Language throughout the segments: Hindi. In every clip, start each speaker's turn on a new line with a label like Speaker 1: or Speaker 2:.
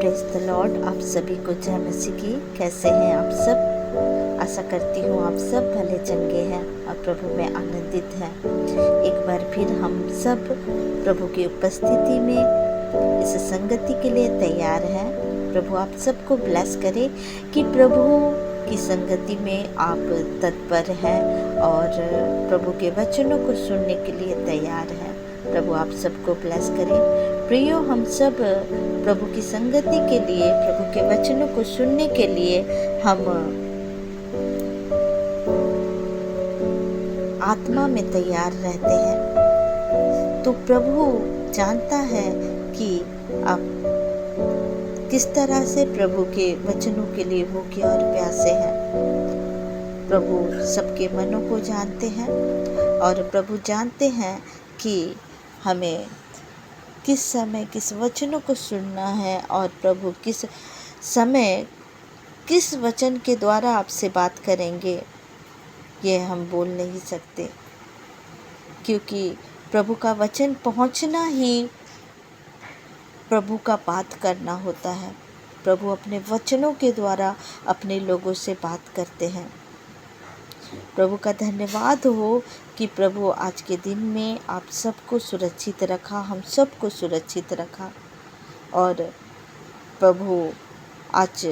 Speaker 1: Praise the Lord. आप सभी को जय मसीह की। कैसे हैं आप सब? आशा करती हूँ आप सब भले चंगे हैं और प्रभु में आनंदित हैं। एक बार फिर हम सब प्रभु की उपस्थिति में इस संगति के लिए तैयार हैं। प्रभु आप सबको ब्लेस करे कि प्रभु की संगति में आप तत्पर हैं और प्रभु के वचनों को सुनने के लिए तैयार हैं। प्रभु आप सबको ब्लेस करें। प्रियो, हम सब प्रभु की संगति के लिए, प्रभु के वचनों को सुनने के लिए हम आत्मा में तैयार रहते हैं। तो प्रभु जानता है कि आप किस तरह से प्रभु के वचनों के लिए भूखे और प्यासे हैं। प्रभु सबके मनों को जानते हैं और प्रभु जानते हैं कि हमें किस समय किस वचनों को सुनना है और प्रभु किस समय किस वचन के द्वारा आपसे बात करेंगे, ये हम बोल नहीं सकते, क्योंकि प्रभु का वचन पहुंचना ही प्रभु का बात करना होता है। प्रभु अपने वचनों के द्वारा अपने लोगों से बात करते हैं। प्रभु का धन्यवाद हो कि प्रभु आज के दिन में आप सबको सुरक्षित रखा, हम सबको सुरक्षित रखा और प्रभु आज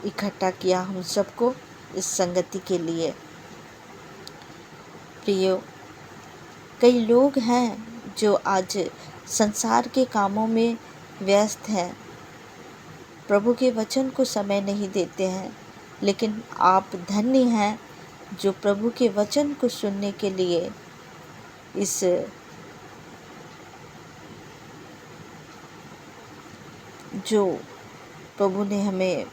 Speaker 1: इकट्ठा किया हम सबको इस संगति के लिए। प्रियो, कई लोग हैं जो आज संसार के कामों में व्यस्त हैं, प्रभु के वचन को समय नहीं देते हैं, लेकिन आप धन्य हैं जो प्रभु के वचन को सुनने के लिए इस जो प्रभु ने हमें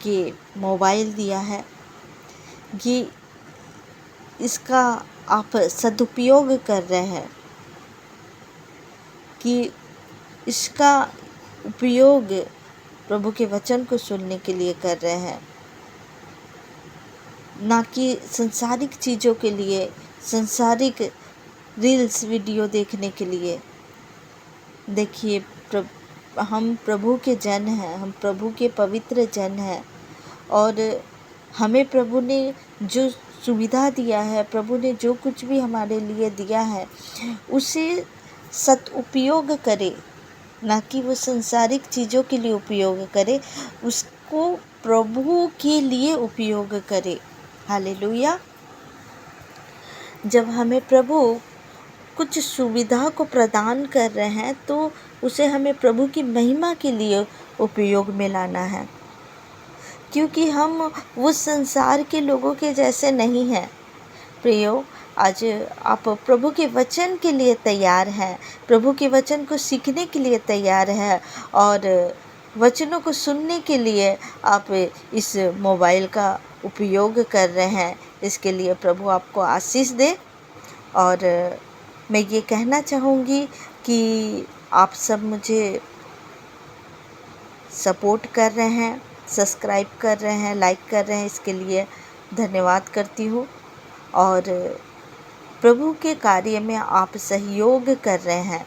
Speaker 1: ये मोबाइल दिया है, ये इसका आप सदुपयोग कर रहे हैं, कि इसका उपयोग प्रभु के वचन को सुनने के लिए कर रहे हैं, ना कि संसारिक चीज़ों के लिए, संसारिक रील्स वीडियो देखने के लिए। देखिए, हम प्रभु के जन हैं, हम प्रभु के पवित्र जन हैं और हमें प्रभु ने जो सुविधा दिया है, प्रभु ने जो कुछ भी हमारे लिए दिया है, उसे सदुपयोग करे, ना कि वो संसारिक चीज़ों के लिए उपयोग करे, उसको प्रभु के लिए उपयोग करे। हालेलुया। जब हमें प्रभु कुछ सुविधा को प्रदान कर रहे हैं तो उसे हमें प्रभु की महिमा के लिए उपयोग में लाना है, क्योंकि हम वो संसार के लोगों के जैसे नहीं हैं। प्रियो, आज आप प्रभु के वचन के लिए तैयार हैं, प्रभु के वचन को सीखने के लिए तैयार हैं और वचनों को सुनने के लिए आप इस मोबाइल का उपयोग कर रहे हैं। इसके लिए प्रभु आपको आशीष दे। और मैं ये कहना चाहूँगी कि आप सब मुझे सपोर्ट कर रहे हैं, सब्सक्राइब कर रहे हैं, लाइक कर रहे हैं, इसके लिए धन्यवाद करती हूँ। और प्रभु के कार्य में आप सहयोग कर रहे हैं।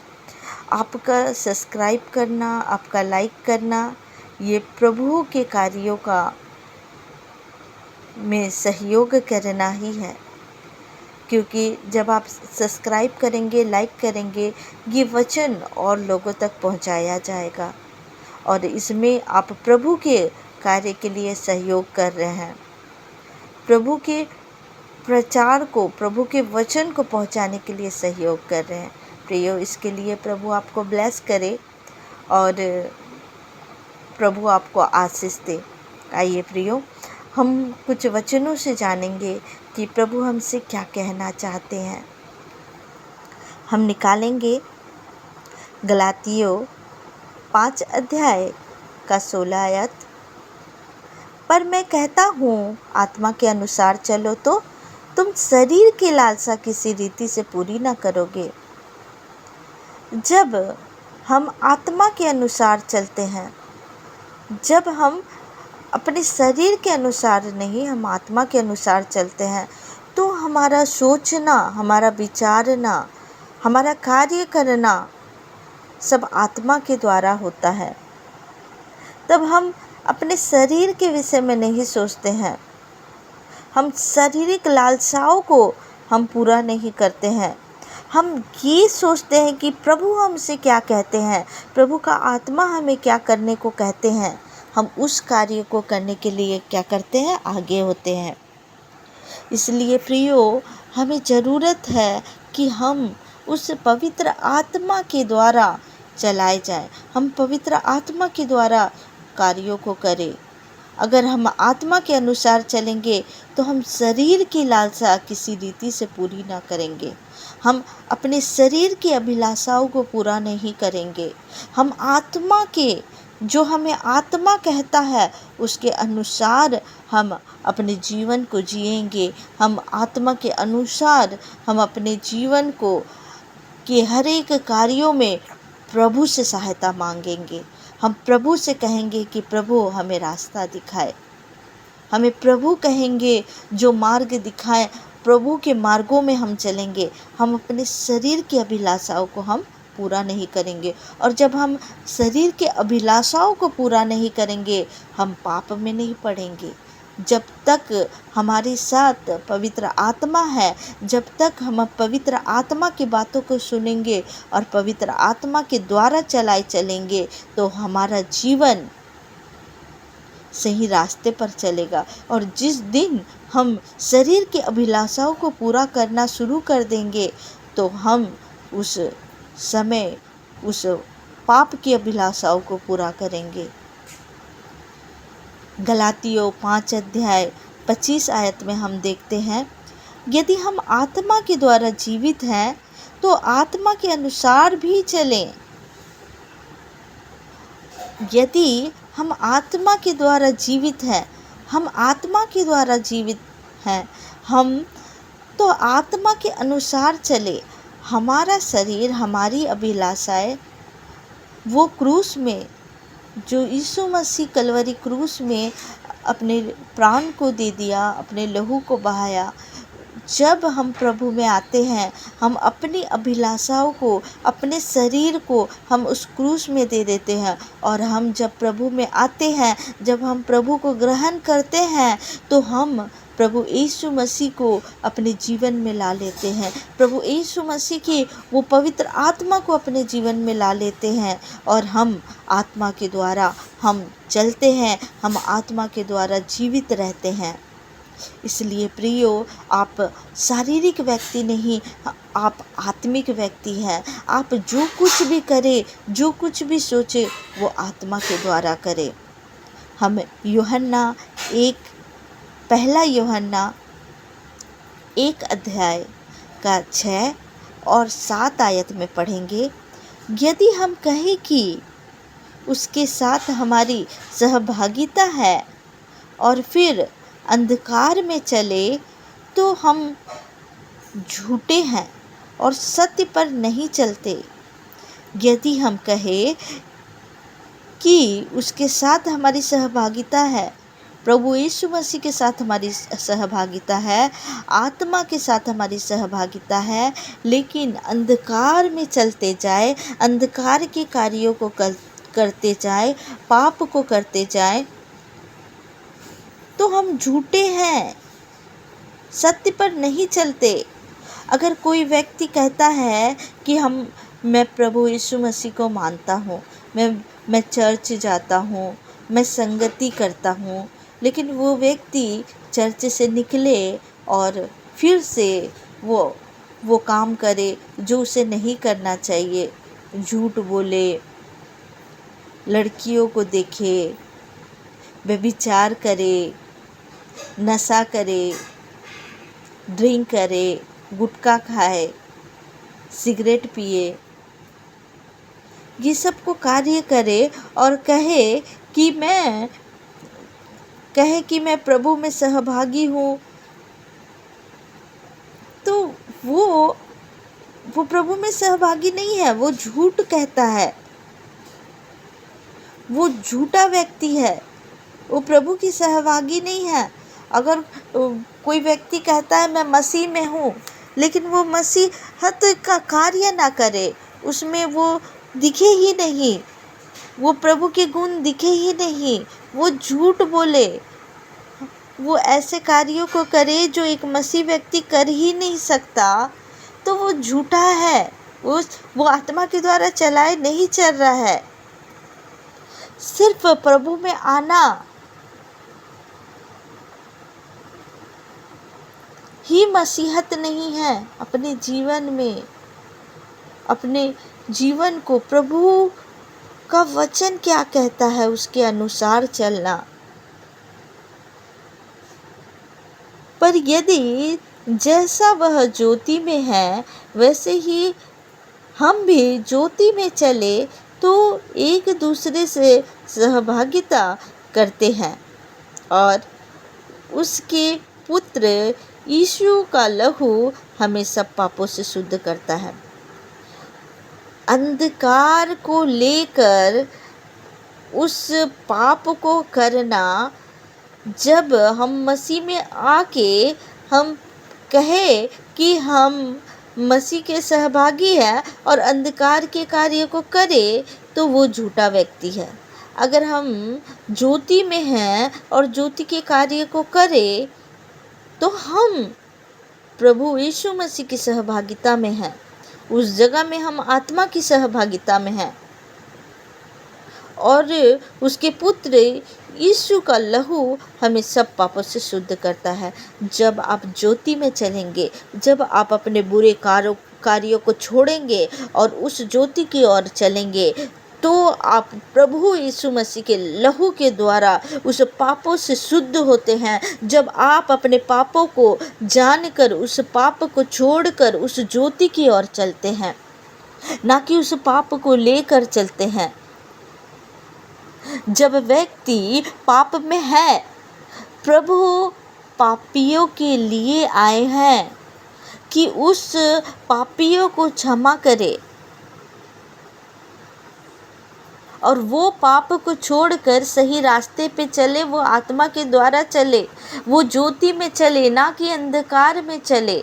Speaker 1: आपका सब्सक्राइब करना, आपका लाइक करना, ये प्रभु के कार्यों का में सहयोग करना ही है, क्योंकि जब आप सब्सक्राइब करेंगे, लाइक करेंगे, ये वचन और लोगों तक पहुंचाया जाएगा और इसमें आप प्रभु के कार्य के लिए सहयोग कर रहे हैं, प्रभु के प्रचार को, प्रभु के वचन को पहुंचाने के लिए सहयोग कर रहे हैं। प्रियो, इसके लिए प्रभु आपको ब्लेस करे और प्रभु आपको आशीष दे। आइए प्रियो, हम कुछ वचनों से जानेंगे कि प्रभु हमसे क्या कहना चाहते हैं। हम निकालेंगे गलातियों 5 अध्याय का 16 आयत। पर मैं कहता हूँ, आत्मा के अनुसार चलो तो तुम शरीर की लालसा किसी रीति से पूरी न करोगे। जब हम आत्मा के अनुसार चलते हैं, जब हम अपने शरीर के अनुसार नहीं, हम आत्मा के अनुसार चलते हैं, तो हमारा सोचना, हमारा विचारना, हमारा कार्य करना सब आत्मा के द्वारा होता है। तब हम अपने शरीर के विषय में नहीं सोचते हैं। हम शारीरिक लालसाओं को हम पूरा नहीं करते हैं। हम ये सोचते हैं कि प्रभु हमसे क्या कहते हैं, प्रभु का आत्मा हमें क्या करने को कहते हैं। हम उस कार्य को करने के लिए क्या करते हैं, आगे होते हैं। इसलिए प्रियो, हमें ज़रूरत है कि हम उस पवित्र आत्मा के द्वारा चलाए जाएं। हम पवित्र आत्मा के द्वारा कार्यों को करें। अगर हम आत्मा के अनुसार चलेंगे तो हम शरीर की लालसा किसी रीति से पूरी ना करेंगे। हम अपने शरीर की अभिलाषाओं को पूरा नहीं करेंगे। हम आत्मा के, जो हमें आत्मा कहता है, उसके अनुसार हम अपने जीवन को जिएंगे। हम आत्मा के अनुसार हम अपने जीवन को के हर एक कार्यों में प्रभु से सहायता मांगेंगे। हम प्रभु से कहेंगे कि प्रभु हमें रास्ता दिखाए। हमें प्रभु कहेंगे जो मार्ग दिखाए, प्रभु के मार्गों में हम चलेंगे। हम अपने शरीर की अभिलाषाओं को हम पूरा नहीं करेंगे। और जब हम शरीर के अभिलाषाओं को पूरा नहीं करेंगे, हम पाप में नहीं पड़ेंगे। जब तक हमारे साथ पवित्र आत्मा है, जब तक हम पवित्र आत्मा की बातों को सुनेंगे और पवित्र आत्मा के द्वारा चलेंगे, तो हमारा जीवन सही रास्ते पर चलेगा। और जिस दिन हम शरीर की अभिलाषाओं को पूरा करना शुरू कर देंगे, तो हम उस समय उस पाप की अभिलाषाओं को पूरा करेंगे। गलातियों 5 अध्याय 25 आयत में हम देखते हैं, यदि हम आत्मा के द्वारा जीवित हैं तो आत्मा के अनुसार भी चलें। यदि हम आत्मा के द्वारा जीवित हैं, हम आत्मा के द्वारा जीवित हैं, हम तो आत्मा के अनुसार चले। हमारा शरीर, हमारी अभिलाषाएं, वो क्रूस में, जो यीशु मसीह कलवरी क्रूस में अपने प्राण को दे दिया, अपने लहू को बहाया, जब हम प्रभु में आते हैं, हम अपनी अभिलाषाओं को, अपने शरीर को हम उस क्रूस में दे देते हैं। और हम जब प्रभु में आते हैं, जब हम प्रभु को ग्रहण करते हैं, तो हम प्रभु यीशु मसीह को अपने जीवन में ला लेते हैं। प्रभु यीशु मसीह की वो पवित्र आत्मा को अपने जीवन में ला लेते हैं और हम आत्मा के द्वारा हम चलते हैं, हम आत्मा के द्वारा जीवित रहते हैं। इसलिए प्रियो, आप शारीरिक व्यक्ति नहीं, आप आत्मिक व्यक्ति हैं। आप जो कुछ भी करें, जो कुछ भी सोचे, वो आत्मा के द्वारा करें। हम पहला यूहन्ना 1 अध्याय का 6 और 7 आयत में पढ़ेंगे, यदि हम कहें कि उसके साथ हमारी सहभागिता है और फिर अंधकार में चले, तो हम झूठे हैं और सत्य पर नहीं चलते। यदि हम कहें कि उसके साथ हमारी सहभागिता है, प्रभु यीशु मसीह के साथ हमारी सहभागिता है, आत्मा के साथ हमारी सहभागिता है, लेकिन अंधकार में चलते जाए, अंधकार के कार्यों को करते जाए, पाप को करते जाए, तो हम झूठे हैं, सत्य पर नहीं चलते। अगर कोई व्यक्ति कहता है कि मैं प्रभु यीशु मसीह को मानता हूँ, मैं चर्च जाता हूँ, मैं संगति करता हूँ, लेकिन वो व्यक्ति चर्च से निकले और फिर से वो काम करे जो उसे नहीं करना चाहिए, झूठ बोले, लड़कियों को देखे, व्यभिचार करे, नशा करे, ड्रिंक करे, गुटखा खाए, सिगरेट पिए, ये सब को कार्य करे और कहे कि मैं प्रभु में सहभागी हूँ, तो वो प्रभु में सहभागी नहीं है, वो झूठ कहता है, वो झूठा व्यक्ति है, वो प्रभु की सहभागी नहीं है। अगर कोई व्यक्ति कहता है मैं मसीह में हूँ, लेकिन वो मसीहत का कार्य ना करे, उसमें वो दिखे ही नहीं, वो प्रभु के गुण दिखे ही नहीं, वो झूठ बोले, वो ऐसे कार्यों को करे जो एक मसीह व्यक्ति कर ही नहीं सकता, तो वो झूठा है, वो आत्मा के द्वारा चलाए नहीं चल रहा है। सिर्फ प्रभु में आना ही मसीहत नहीं है। अपने जीवन में, अपने जीवन को प्रभु का वचन क्या कहता है उसके अनुसार चलना। पर यदि जैसा वह ज्योति में है वैसे ही हम भी ज्योति में चले तो एक दूसरे से सहभागिता करते हैं और उसके पुत्र यीशु का लहू हमें सब पापों से शुद्ध करता है। अंधकार को लेकर उस पाप को करना, जब हम मसीह में आके हम कहे कि हम मसीह के सहभागी हैं और अंधकार के कार्य को करे, तो वो झूठा व्यक्ति है। अगर हम ज्योति में हैं और ज्योति के कार्य को करें तो हम प्रभु यीशु मसीह की सहभागिता में हैं। उस जगह में हम आत्मा की सहभागिता में हैं और उसके पुत्र यीशु का लहू हमें सब पापों से शुद्ध करता है। जब आप ज्योति में चलेंगे, जब आप अपने बुरे कार्यों को छोड़ेंगे और उस ज्योति की ओर चलेंगे, तो आप प्रभु यीशु मसीह के लहू के द्वारा उस पापों से शुद्ध होते हैं। जब आप अपने पापों को जानकर उस पाप को छोड़कर उस ज्योति की ओर चलते हैं, ना कि उस पाप को लेकर चलते हैं। जब व्यक्ति पाप में है, प्रभु पापियों के लिए आए हैं कि उस पापियों को क्षमा करे और वो पाप को छोड़कर सही रास्ते पे चले, वो आत्मा के द्वारा चले, वो ज्योति में चले, ना कि अंधकार में चले।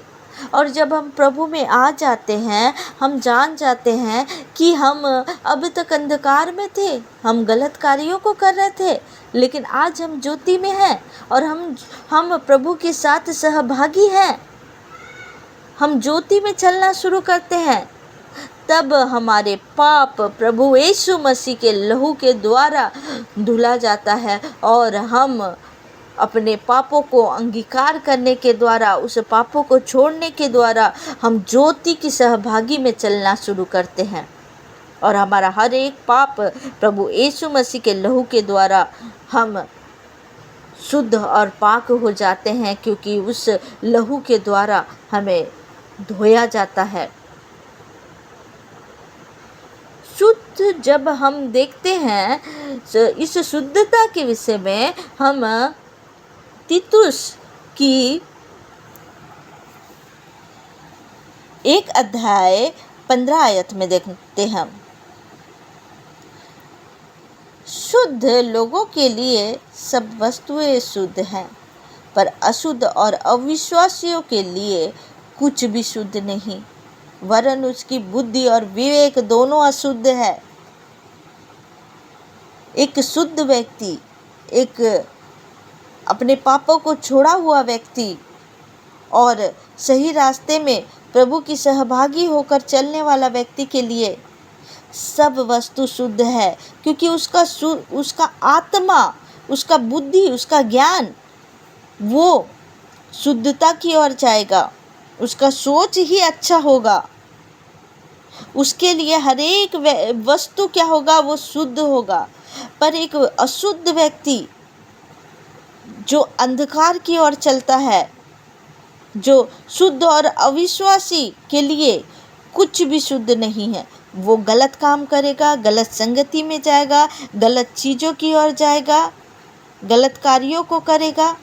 Speaker 1: और जब हम प्रभु में आ जाते हैं, हम जान जाते हैं कि हम अब तक अंधकार में थे, हम गलत कार्यों को कर रहे थे, लेकिन आज हम ज्योति में हैं और हम प्रभु के साथ सहभागी हैं। हम ज्योति में चलना शुरू करते हैं, तब हमारे पाप प्रभु यीशु मसीह के लहू के द्वारा धुला जाता है और हम अपने पापों को अंगीकार करने के द्वारा, उस पापों को छोड़ने के द्वारा हम ज्योति की सहभागी में चलना शुरू करते हैं और हमारा हर एक पाप प्रभु यीशु मसीह के लहू के द्वारा हम शुद्ध और पाक हो जाते हैं, क्योंकि उस लहू के द्वारा हमें धोया जाता है। शुद्ध जब हम देखते हैं, इस शुद्धता के विषय में हम तीतुस की 1 अध्याय 15 आयत में देखते हैं। शुद्ध लोगों के लिए सब वस्तुएं शुद्ध हैं, पर अशुद्ध और अविश्वासियों के लिए कुछ भी शुद्ध नहीं, वरन उसकी बुद्धि और विवेक दोनों अशुद्ध है। एक शुद्ध व्यक्ति, एक अपने पापों को छोड़ा हुआ व्यक्ति और सही रास्ते में प्रभु की सहभागी होकर चलने वाला व्यक्ति के लिए सब वस्तु शुद्ध है, क्योंकि उसका आत्मा, उसका बुद्धि, उसका ज्ञान वो शुद्धता की ओर जाएगा, उसका सोच ही अच्छा होगा। उसके लिए हर एक वस्तु क्या होगा, वो शुद्ध होगा। पर एक अशुद्ध व्यक्ति जो अंधकार की ओर चलता है, जो शुद्ध और अविश्वासी के लिए कुछ भी शुद्ध नहीं है, वो गलत काम करेगा, गलत संगति में जाएगा, गलत चीज़ों की ओर जाएगा, गलत कार्यों को करेगा।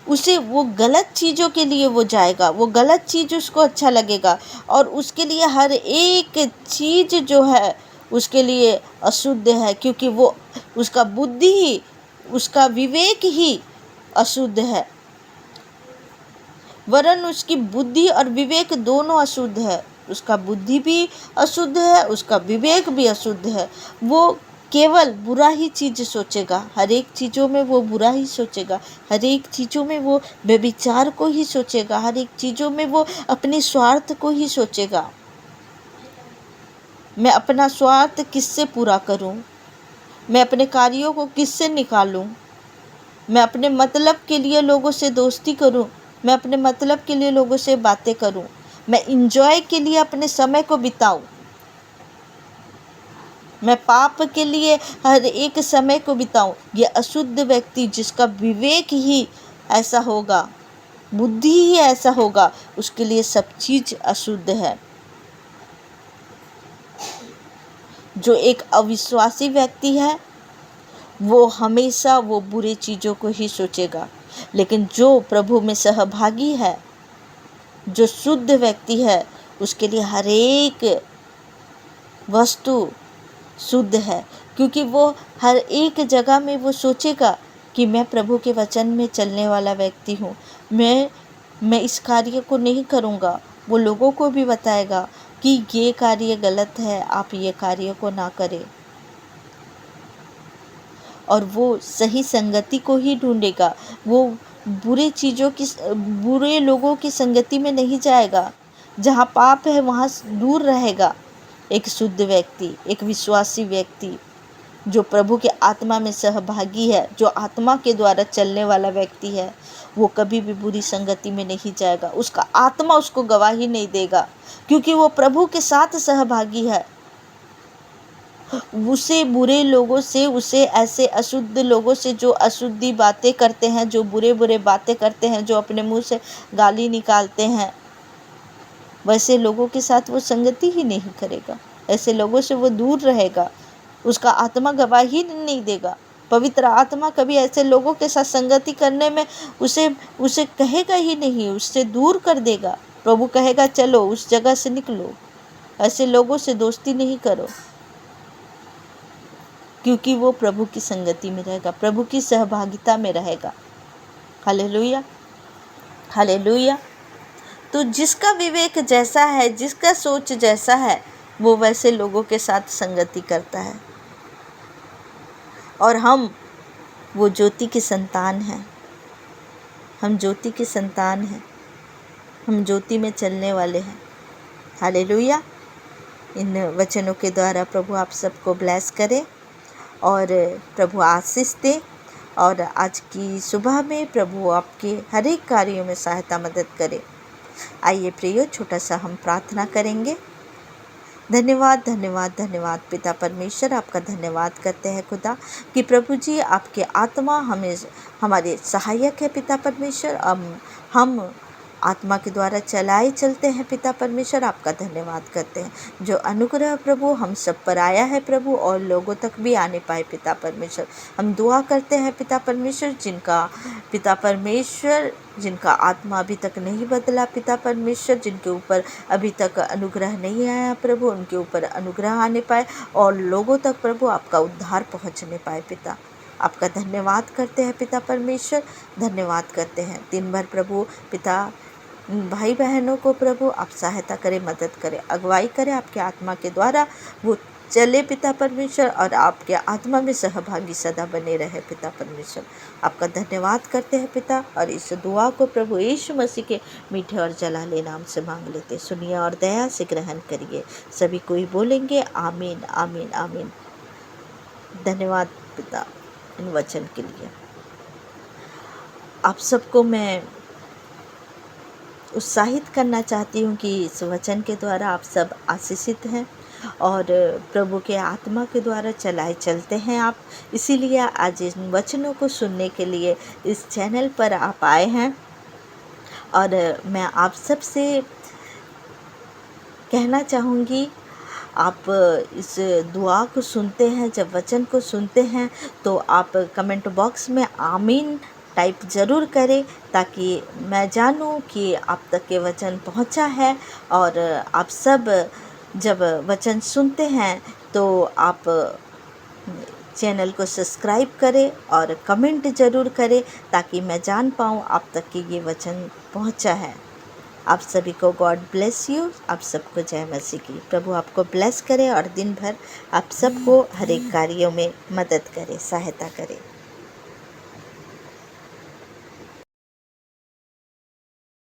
Speaker 1: उसे वो गलत चीज़ों के लिए वो जाएगा, वो गलत चीज़ उसको अच्छा लगेगा और उसके लिए हर एक चीज़ जो है उसके लिए अशुद्ध है, क्योंकि वो उसका बुद्धि ही, उसका विवेक ही अशुद्ध है, वरन उसकी बुद्धि और विवेक दोनों अशुद्ध है। उसका बुद्धि भी अशुद्ध है, उसका विवेक भी अशुद्ध है। वो केवल बुरा ही चीज़ सोचेगा, हर एक चीज़ों में वो बुरा ही सोचेगा, हर एक चीज़ों में वो व्यभिचार को ही सोचेगा, हर एक चीज़ों में वो अपने स्वार्थ को ही सोचेगा। मैं अपना स्वार्थ किससे पूरा करूं, मैं अपने कार्यों को किससे निकालूं, मैं अपने मतलब के लिए लोगों से दोस्ती करूं, मैं अपने मतलब के लिए लोगों से बातें करूं, मैं इंजॉय के लिए अपने समय को बिताऊं, मैं पाप के लिए हर एक समय को बिताऊं। ये अशुद्ध व्यक्ति, जिसका विवेक ही ऐसा होगा, बुद्धि ही ऐसा होगा, उसके लिए सब चीज़ अशुद्ध है। जो एक अविश्वासी व्यक्ति है वो हमेशा वो बुरी चीज़ों को ही सोचेगा, लेकिन जो प्रभु में सहभागी है, जो शुद्ध व्यक्ति है, उसके लिए हर एक वस्तु शुद्ध है, क्योंकि वो हर एक जगह में वो सोचेगा कि मैं प्रभु के वचन में चलने वाला व्यक्ति हूँ, मैं इस कार्य को नहीं करूँगा। वो लोगों को भी बताएगा कि ये कार्य गलत है, आप ये कार्य को ना करें। और वो सही संगति को ही ढूंढेगा, वो बुरे लोगों की संगति में नहीं जाएगा। जहाँ पाप है वहाँ दूर रहेगा। एक शुद्ध व्यक्ति, एक विश्वासी व्यक्ति, जो प्रभु के आत्मा में सहभागी है, जो आत्मा के द्वारा चलने वाला व्यक्ति है, वो कभी भी बुरी संगति में नहीं जाएगा। उसका आत्मा उसको गवाही नहीं देगा, क्योंकि वो प्रभु के साथ सहभागी है। उसे बुरे लोगों से, उसे ऐसे अशुद्ध लोगों से जो अशुद्धि बातें करते हैं, जो बुरे बुरे बातें करते हैं, जो अपने मुंह से गाली निकालते हैं, वैसे लोगों के साथ वो संगति ही नहीं करेगा। ऐसे लोगों से वो दूर रहेगा। उसका आत्मा गवाही नहीं देगा। पवित्र आत्मा कभी ऐसे लोगों के साथ संगति करने में उसे कहेगा ही नहीं, उससे दूर कर देगा। प्रभु कहेगा चलो उस जगह से निकलो, ऐसे लोगों से दोस्ती नहीं करो, क्योंकि वो प्रभु की संगति में रहेगा, प्रभु की सहभागिता में रहेगा। Hallelujah, hallelujah. तो जिसका विवेक जैसा है, जिसका सोच जैसा है, वो वैसे लोगों के साथ संगति करता है। और हम वो ज्योति की संतान हैं, हम ज्योति की संतान हैं, हम ज्योति में चलने वाले हैं। हालेलुया। इन वचनों के द्वारा प्रभु आप सबको ब्लेस करे और प्रभु आशीष दे, और आज की सुबह में प्रभु आपके हर एक कार्यों में सहायता मदद करे। आइए प्रियो, छोटा सा हम प्रार्थना करेंगे। धन्यवाद धन्यवाद धन्यवाद पिता परमेश्वर, आपका धन्यवाद करते हैं खुदा कि प्रभु जी आपके आत्मा हमें हमारे सहायक है पिता परमेश्वर। हम आत्मा के द्वारा चलाए चलते हैं पिता परमेश्वर, आपका धन्यवाद करते हैं। जो अनुग्रह प्रभु हम सब पर आया है प्रभु, और लोगों तक भी आने पाए पिता परमेश्वर। हम दुआ करते हैं पिता परमेश्वर, जिनका आत्मा अभी तक नहीं बदला पिता परमेश्वर, जिनके ऊपर अभी तक अनुग्रह नहीं आया प्रभु, उनके ऊपर अनुग्रह आने पाए और लोगों तक प्रभु आपका उद्धार पहुँचने पाए पिता। आपका धन्यवाद करते हैं पिता परमेश्वर, धन्यवाद करते हैं। दिन भर प्रभु पिता भाई बहनों को प्रभु आप सहायता करें, मदद करें, अगुवाई करें आपके आत्मा के द्वारा, वो चले पिता परमेश्वर, और आपके आत्मा में सहभागी सदा बने रहे पिता परमेश्वर। आपका धन्यवाद करते हैं पिता, और इस दुआ को प्रभु यीशु मसीह के मीठे और जलाले नाम से मांग लेते। सुनिए और दया से ग्रहण करिए। सभी कोई बोलेंगे आमीन आमीन आमीन। धन्यवाद पिता इन वचन के लिए। आप सबको मैं उत्साहित करना चाहती हूँ कि इस वचन के द्वारा आप सब आशीषित हैं और प्रभु के आत्मा के द्वारा चलाए चलते हैं आप। इसीलिए आज इन वचनों को सुनने के लिए इस चैनल पर आप आए हैं, और मैं आप सबसे कहना चाहूँगी, आप इस दुआ को सुनते हैं, जब वचन को सुनते हैं तो आप कमेंट बॉक्स में आमीन टाइप ज़रूर करें, ताकि मैं जानूं कि आप तक ये वचन पहुंचा है। और आप सब जब वचन सुनते हैं तो आप चैनल को सब्सक्राइब करें और कमेंट ज़रूर करें, ताकि मैं जान पाऊँ आप तक कि ये वचन पहुंचा है। आप सभी को गॉड ब्लेस यू। आप सबको जय मसीह की। प्रभु आपको ब्लेस करे और दिन भर आप सबको हर एक कार्यों में मदद करे, सहायता करे।